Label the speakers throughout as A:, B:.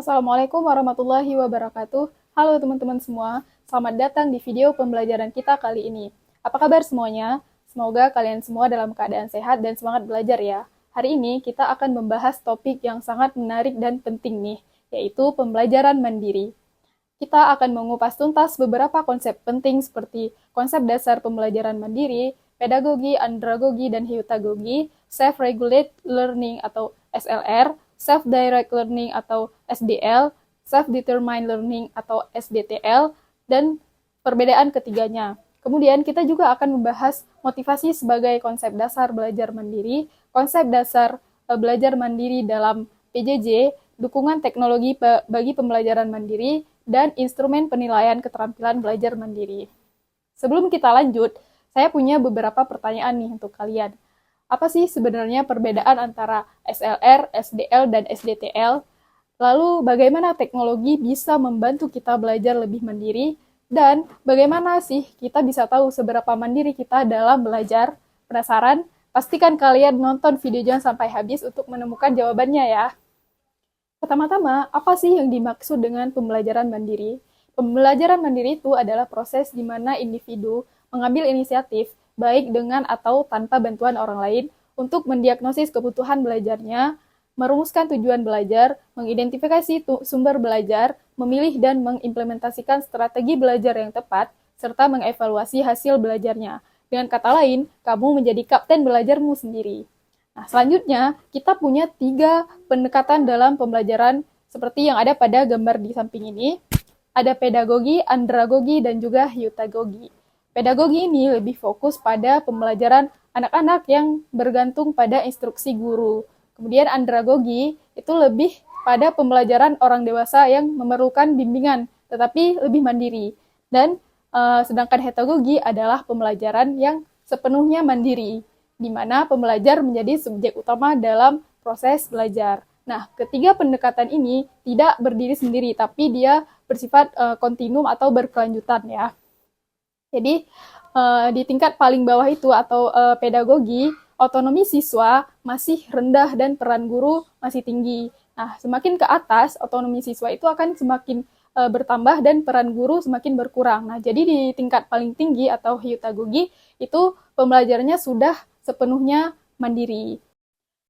A: Assalamualaikum warahmatullahi wabarakatuh. Halo teman-teman semua, selamat datang di video pembelajaran kita kali ini. Apa kabar semuanya? Semoga kalian semua dalam keadaan sehat dan semangat belajar ya. Hari ini kita akan membahas topik yang sangat menarik dan penting nih, yaitu pembelajaran mandiri. Kita akan mengupas tuntas beberapa konsep penting seperti konsep dasar pembelajaran mandiri, pedagogi, andragogi, dan heutagogi, self-regulate learning atau SLR, self-direct learning atau SDL, self-determined learning atau SDTL, dan perbedaan ketiganya. Kemudian kita juga akan membahas motivasi sebagai konsep dasar belajar mandiri, konsep dasar belajar mandiri dalam PJJ, dukungan teknologi bagi pembelajaran mandiri, dan instrumen penilaian keterampilan belajar mandiri. Sebelum kita lanjut, saya punya beberapa pertanyaan nih untuk kalian. Apa sih sebenarnya perbedaan antara SLR, SDL, dan SDTL? Lalu bagaimana teknologi bisa membantu kita belajar lebih mandiri? Dan bagaimana sih kita bisa tahu seberapa mandiri kita dalam belajar? Penasaran? Pastikan kalian nonton videonya sampai habis untuk menemukan jawabannya ya. Pertama-tama, apa sih yang dimaksud dengan pembelajaran mandiri? Pembelajaran mandiri itu adalah proses di mana individu mengambil inisiatif, baik dengan atau tanpa bantuan orang lain, untuk mendiagnosis kebutuhan belajarnya, merumuskan tujuan belajar, mengidentifikasi sumber belajar, memilih dan mengimplementasikan strategi belajar yang tepat, serta mengevaluasi hasil belajarnya. Dengan kata lain, kamu menjadi kapten belajarmu sendiri. Nah, selanjutnya, kita punya 3 pendekatan dalam pembelajaran seperti yang ada pada gambar di samping ini. Ada pedagogi, andragogi, dan juga heutagogi. Pedagogi ini lebih fokus pada pembelajaran anak-anak yang bergantung pada instruksi guru. Kemudian andragogi itu lebih pada pembelajaran orang dewasa yang memerlukan bimbingan, tetapi lebih mandiri. Dan sedangkan heutagogi adalah pembelajaran yang sepenuhnya mandiri, di mana pembelajar menjadi subjek utama dalam proses belajar. Nah, ketiga pendekatan ini tidak berdiri sendiri, tapi dia bersifat kontinum atau berkelanjutan ya. Jadi, di tingkat paling bawah itu atau pedagogi, otonomi siswa masih rendah dan peran guru masih tinggi. Nah, semakin ke atas, otonomi siswa itu akan semakin bertambah dan peran guru semakin berkurang. Nah, jadi di tingkat paling tinggi atau heutagogi, itu pembelajarannya sudah sepenuhnya mandiri.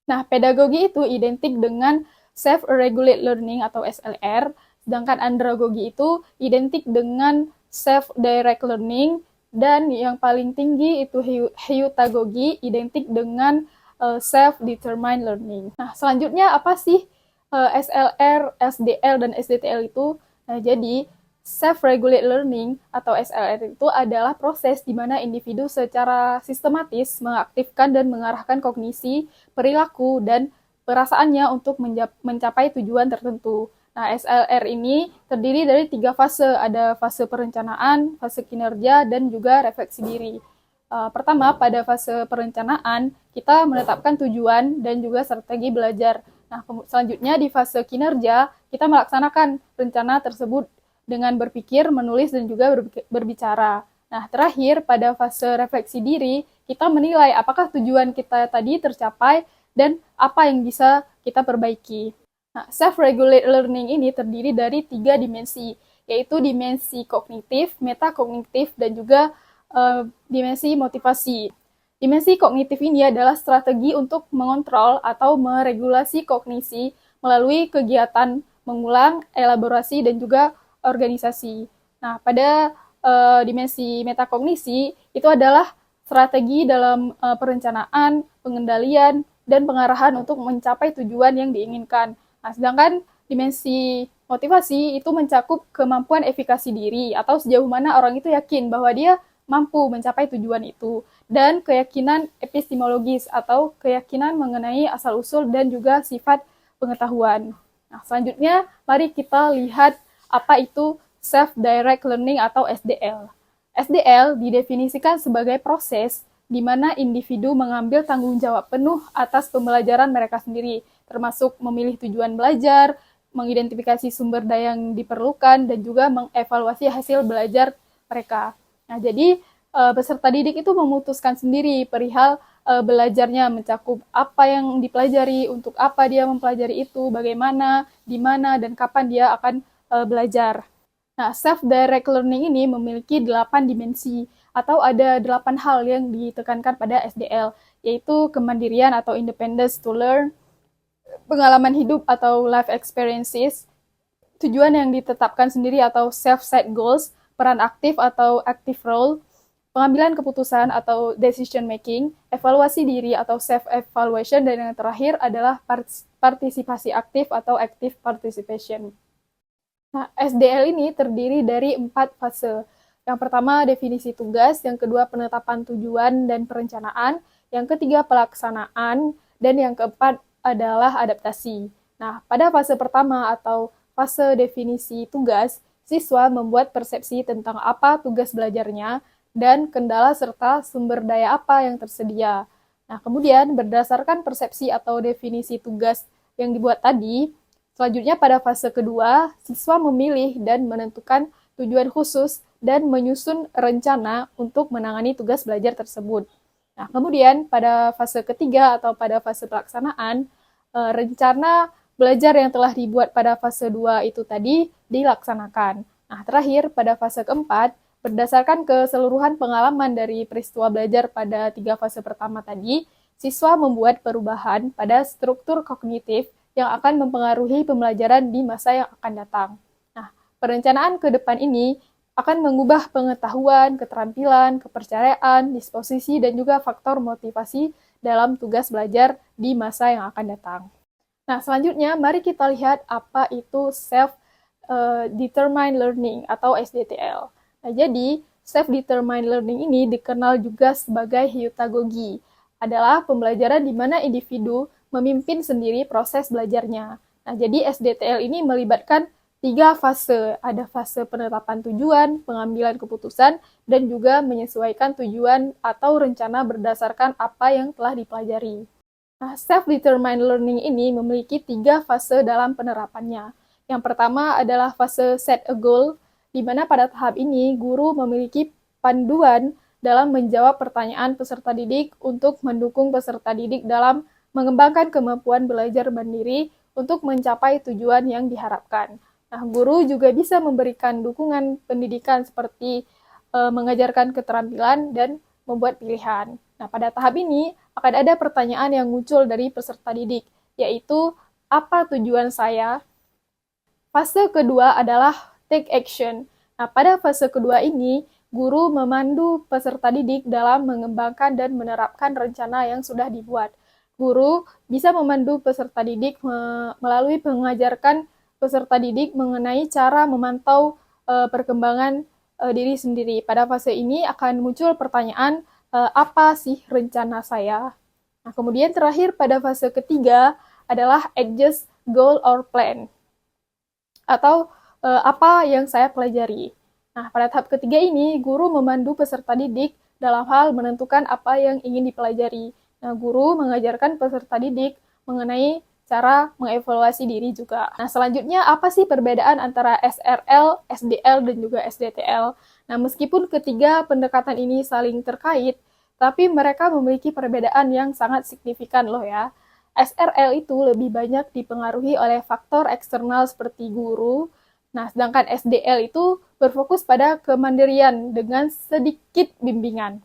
A: Nah, pedagogi itu identik dengan self-regulate learning atau SLR, sedangkan andragogi itu identik dengan self-direct learning, dan yang paling tinggi itu heutagogi identik dengan self-determined learning. Nah, selanjutnya apa sih SLR, SDL, dan SDTL itu? Nah, jadi self-regulate learning atau SLR itu adalah proses di mana individu secara sistematis mengaktifkan dan mengarahkan kognisi, perilaku, dan perasaannya untuk mencapai tujuan tertentu. Nah, SLR ini terdiri dari 3 fase, ada fase perencanaan, fase kinerja, dan juga refleksi diri. Pertama, pada fase perencanaan, kita menetapkan tujuan dan juga strategi belajar. Nah, selanjutnya di fase kinerja, kita melaksanakan rencana tersebut dengan berpikir, menulis, dan juga berbicara. Nah, terakhir, pada fase refleksi diri, kita menilai apakah tujuan kita tadi tercapai dan apa yang bisa kita perbaiki. Nah, self-regulate learning ini terdiri dari 3 dimensi, yaitu dimensi kognitif, metakognitif, dan juga dimensi motivasi. Dimensi kognitif ini adalah strategi untuk mengontrol atau meregulasi kognisi melalui kegiatan mengulang, elaborasi, dan juga organisasi. Nah, pada dimensi metakognisi itu adalah strategi dalam perencanaan, pengendalian, dan pengarahan untuk mencapai tujuan yang diinginkan. Nah, sedangkan dimensi motivasi itu mencakup kemampuan efikasi diri atau sejauh mana orang itu yakin bahwa dia mampu mencapai tujuan itu, dan keyakinan epistemologis atau keyakinan mengenai asal-usul dan juga sifat pengetahuan. Nah, selanjutnya mari kita lihat apa itu self-direct learning atau SDL. SDL didefinisikan sebagai proses di mana individu mengambil tanggung jawab penuh atas pembelajaran mereka sendiri, termasuk memilih tujuan belajar, mengidentifikasi sumber daya yang diperlukan, dan juga mengevaluasi hasil belajar mereka. Nah, jadi peserta didik itu memutuskan sendiri perihal belajarnya mencakup apa yang dipelajari, untuk apa dia mempelajari itu, bagaimana, di mana, dan kapan dia akan belajar. Nah, self-direct learning ini memiliki 8 dimensi atau ada 8 hal yang ditekankan pada SDL, yaitu kemandirian atau independence to learn, pengalaman hidup atau life experiences, tujuan yang ditetapkan sendiri atau self-set goals, peran aktif atau active role, pengambilan keputusan atau decision making, evaluasi diri atau self-evaluation, dan yang terakhir adalah partisipasi aktif atau active participation. Nah, SDL ini terdiri dari 4 fase. Yang pertama, definisi tugas, yang kedua, penetapan tujuan dan perencanaan, yang ketiga, pelaksanaan, dan yang keempat adalah adaptasi. Nah, pada fase pertama atau fase definisi tugas, siswa membuat persepsi tentang apa tugas belajarnya, dan kendala serta sumber daya apa yang tersedia. Nah, kemudian berdasarkan persepsi atau definisi tugas yang dibuat tadi, selanjutnya pada fase kedua, siswa memilih dan menentukan tujuan khusus dan menyusun rencana untuk menangani tugas belajar tersebut. Nah, kemudian pada fase ketiga atau pada fase pelaksanaan, rencana belajar yang telah dibuat pada fase 2 itu tadi dilaksanakan. Nah, terakhir pada fase keempat, berdasarkan keseluruhan pengalaman dari peristiwa belajar pada 3 fase pertama tadi, siswa membuat perubahan pada struktur kognitif yang akan mempengaruhi pembelajaran di masa yang akan datang. Nah, perencanaan ke depan ini akan mengubah pengetahuan, keterampilan, kepercayaan, disposisi, dan juga faktor motivasi dalam tugas belajar di masa yang akan datang. Nah, selanjutnya mari kita lihat apa itu self-determined learning atau SDTL. Nah, jadi, self-determined learning ini dikenal juga sebagai hypnagogy, adalah pembelajaran di mana individu memimpin sendiri proses belajarnya. Nah, jadi SDTL ini melibatkan 3 fase. Ada fase penetapan tujuan, pengambilan keputusan, dan juga menyesuaikan tujuan atau rencana berdasarkan apa yang telah dipelajari. Nah, self-determined learning ini memiliki 3 fase dalam penerapannya. Yang pertama adalah fase set a goal, di mana pada tahap ini guru memiliki panduan dalam menjawab pertanyaan peserta didik untuk mendukung peserta didik dalam mengembangkan kemampuan belajar mandiri untuk mencapai tujuan yang diharapkan. Nah, guru juga bisa memberikan dukungan pendidikan seperti mengajarkan keterampilan dan membuat pilihan. Nah, pada tahap ini akan ada pertanyaan yang muncul dari peserta didik, yaitu apa tujuan saya? Fase kedua adalah take action. Nah, pada fase kedua ini, guru memandu peserta didik dalam mengembangkan dan menerapkan rencana yang sudah dibuat. Guru bisa memandu peserta didik melalui mengajarkan peserta didik mengenai cara memantau perkembangan diri sendiri. Pada fase ini akan muncul pertanyaan, apa sih rencana saya? Nah, kemudian terakhir pada fase ketiga adalah adjust goal or plan, atau apa yang saya pelajari. Nah, pada tahap ketiga ini, guru memandu peserta didik dalam hal menentukan apa yang ingin dipelajari. Nah, guru mengajarkan peserta didik mengenai cara mengevaluasi diri juga. Nah, selanjutnya apa sih perbedaan antara SRL, SDL, dan juga SDTL? Nah, meskipun ketiga pendekatan ini saling terkait, tapi mereka memiliki perbedaan yang sangat signifikan loh ya. SRL itu lebih banyak dipengaruhi oleh faktor eksternal seperti guru. Nah, sedangkan SDL itu berfokus pada kemandirian dengan sedikit bimbingan.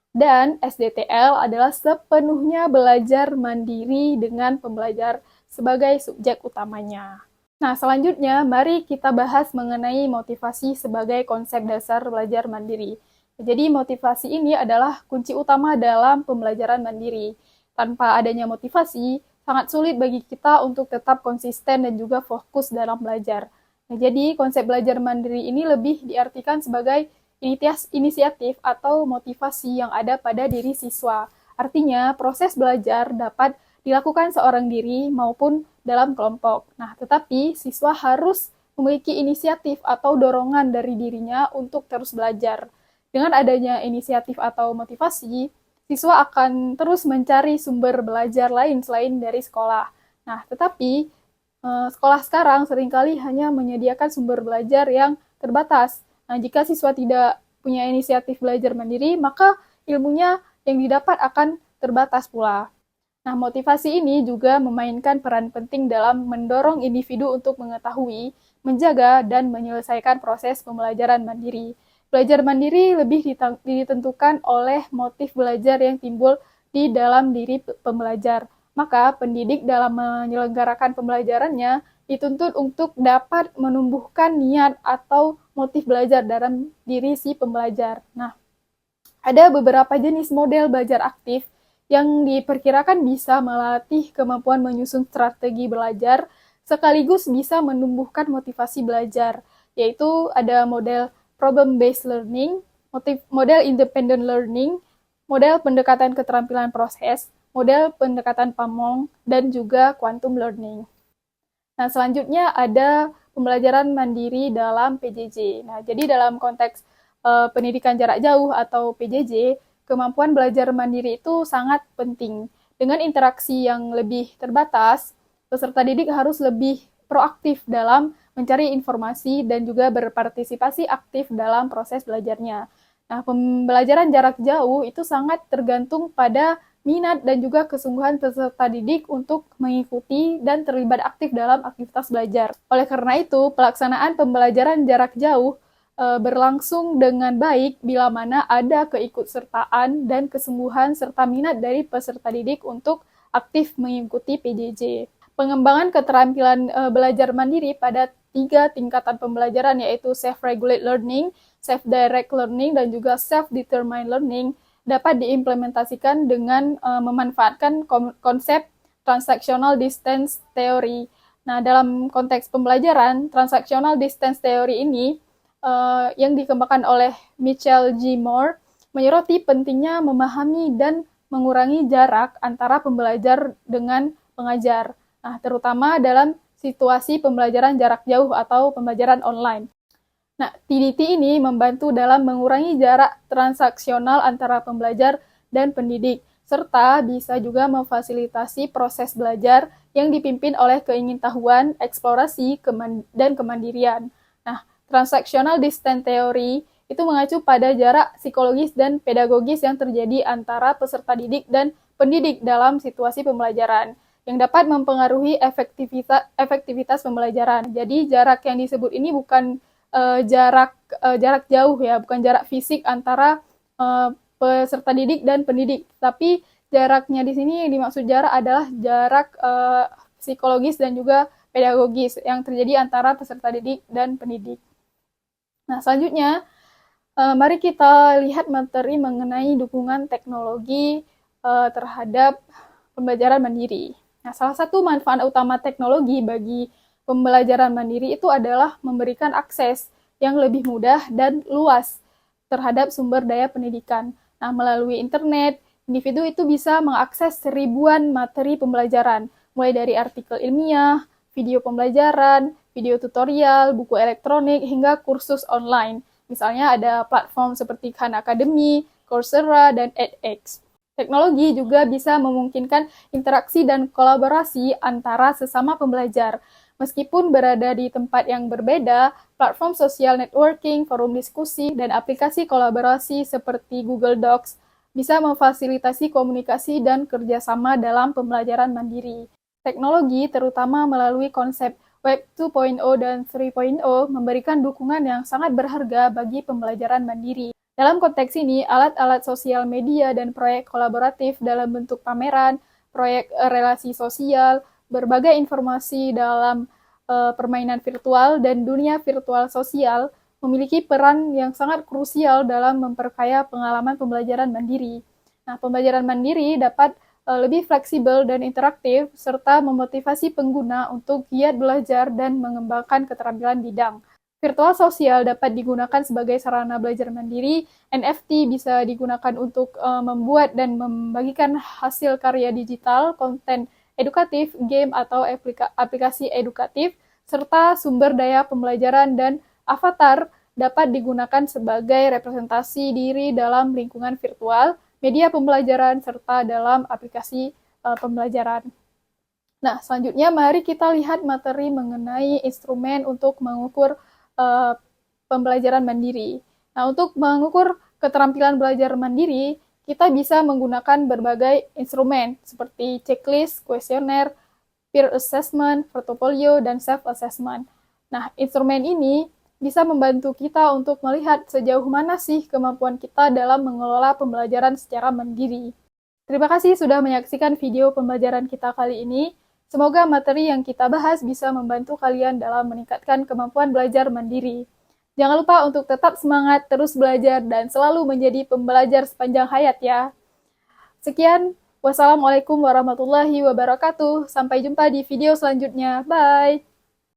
A: Dan SDTL adalah sepenuhnya belajar mandiri dengan pembelajar sebagai subjek utamanya. Nah, selanjutnya mari kita bahas mengenai motivasi sebagai konsep dasar belajar mandiri. Jadi, motivasi ini adalah kunci utama dalam pembelajaran mandiri. Tanpa adanya motivasi, sangat sulit bagi kita untuk tetap konsisten dan juga fokus dalam belajar. Nah, jadi konsep belajar mandiri ini lebih diartikan sebagai inisiatif atau motivasi yang ada pada diri siswa. Artinya, proses belajar dapat dilakukan seorang diri maupun dalam kelompok. Nah, tetapi siswa harus memiliki inisiatif atau dorongan dari dirinya untuk terus belajar. Dengan adanya inisiatif atau motivasi, siswa akan terus mencari sumber belajar lain selain dari sekolah. Nah, tetapi sekolah sekarang seringkali hanya menyediakan sumber belajar yang terbatas. Nah, jika siswa tidak punya inisiatif belajar mandiri, maka ilmunya yang didapat akan terbatas pula. Nah, motivasi ini juga memainkan peran penting dalam mendorong individu untuk mengetahui, menjaga, dan menyelesaikan proses pembelajaran mandiri. Belajar mandiri lebih ditentukan oleh motif belajar yang timbul di dalam diri pembelajar. Maka, pendidik dalam menyelenggarakan pembelajarannya dituntut untuk dapat menumbuhkan niat atau motif belajar dalam diri si pembelajar. Nah, ada beberapa jenis model belajar aktif yang diperkirakan bisa melatih kemampuan menyusun strategi belajar sekaligus bisa menumbuhkan motivasi belajar, yaitu ada model problem-based learning, model independent learning, model pendekatan keterampilan proses, model pendekatan Pamong, dan juga quantum learning. Nah, selanjutnya ada pembelajaran mandiri dalam PJJ. Nah, jadi dalam konteks pendidikan jarak jauh atau PJJ, kemampuan belajar mandiri itu sangat penting. Dengan interaksi yang lebih terbatas, peserta didik harus lebih proaktif dalam mencari informasi dan juga berpartisipasi aktif dalam proses belajarnya. Nah, pembelajaran jarak jauh itu sangat tergantung pada minat dan juga kesungguhan peserta didik untuk mengikuti dan terlibat aktif dalam aktivitas belajar. Oleh karena itu, pelaksanaan pembelajaran jarak jauh berlangsung dengan baik bila mana ada keikutsertaan dan kesungguhan serta minat dari peserta didik untuk aktif mengikuti PJJ. Pengembangan keterampilan belajar mandiri pada 3 tingkatan pembelajaran yaitu self-regulate learning, self-direct learning, dan juga self-determined learning dapat diimplementasikan dengan memanfaatkan konsep transactional distance theory. Nah, dalam konteks pembelajaran, transactional distance theory ini yang dikembangkan oleh Michael G. Moore menyoroti pentingnya memahami dan mengurangi jarak antara pembelajar dengan pengajar. Nah, terutama dalam situasi pembelajaran jarak jauh atau pembelajaran online. Nah, TDT ini membantu dalam mengurangi jarak transaksional antara pembelajar dan pendidik, serta bisa juga memfasilitasi proses belajar yang dipimpin oleh keingintahuan, eksplorasi, dan kemandirian. Nah, transactional distance theory itu mengacu pada jarak psikologis dan pedagogis yang terjadi antara peserta didik dan pendidik dalam situasi pembelajaran, yang dapat mempengaruhi efektivitas pembelajaran. Jadi, jarak yang disebut ini bukan jarak jauh ya, bukan jarak fisik antara peserta didik dan pendidik, tapi jaraknya di sini dimaksud jarak adalah jarak psikologis dan juga pedagogis yang terjadi antara peserta didik dan pendidik. Nah, selanjutnya mari kita lihat materi mengenai dukungan teknologi terhadap pembelajaran mandiri. Nah, salah satu manfaat utama teknologi bagi pembelajaran mandiri itu adalah memberikan akses yang lebih mudah dan luas terhadap sumber daya pendidikan. Nah, melalui internet, individu itu bisa mengakses ribuan materi pembelajaran, mulai dari artikel ilmiah, video pembelajaran, video tutorial, buku elektronik, hingga kursus online. Misalnya ada platform seperti Khan Academy, Coursera, dan edX. Teknologi juga bisa memungkinkan interaksi dan kolaborasi antara sesama pembelajar. Meskipun berada di tempat yang berbeda, platform sosial networking, forum diskusi, dan aplikasi kolaborasi seperti Google Docs bisa memfasilitasi komunikasi dan kerjasama dalam pembelajaran mandiri. Teknologi, terutama melalui konsep Web 2.0 dan 3.0, memberikan dukungan yang sangat berharga bagi pembelajaran mandiri. Dalam konteks ini, alat-alat sosial media dan proyek kolaboratif dalam bentuk pameran, proyek relasi sosial, berbagai informasi dalam permainan virtual dan dunia virtual sosial memiliki peran yang sangat krusial dalam memperkaya pengalaman pembelajaran mandiri. Nah, pembelajaran mandiri dapat lebih fleksibel dan interaktif, serta memotivasi pengguna untuk giat belajar dan mengembangkan keterampilan bidang. Virtual sosial dapat digunakan sebagai sarana belajar mandiri, NFT bisa digunakan untuk membuat dan membagikan hasil karya digital, konten edukatif, game atau aplikasi edukatif, serta sumber daya pembelajaran dan avatar dapat digunakan sebagai representasi diri dalam lingkungan virtual, media pembelajaran, serta dalam aplikasi pembelajaran. Nah, selanjutnya mari kita lihat materi mengenai instrumen untuk mengukur pembelajaran mandiri. Nah, untuk mengukur keterampilan belajar mandiri, kita bisa menggunakan berbagai instrumen seperti checklist, kuesioner, peer assessment, portfolio, dan self-assessment. Nah, instrumen ini bisa membantu kita untuk melihat sejauh mana sih kemampuan kita dalam mengelola pembelajaran secara mandiri. Terima kasih sudah menyaksikan video pembelajaran kita kali ini. Semoga materi yang kita bahas bisa membantu kalian dalam meningkatkan kemampuan belajar mandiri. Jangan lupa untuk tetap semangat, terus belajar, dan selalu menjadi pembelajar sepanjang hayat ya. Sekian, wassalamualaikum warahmatullahi wabarakatuh. Sampai jumpa di video selanjutnya. Bye!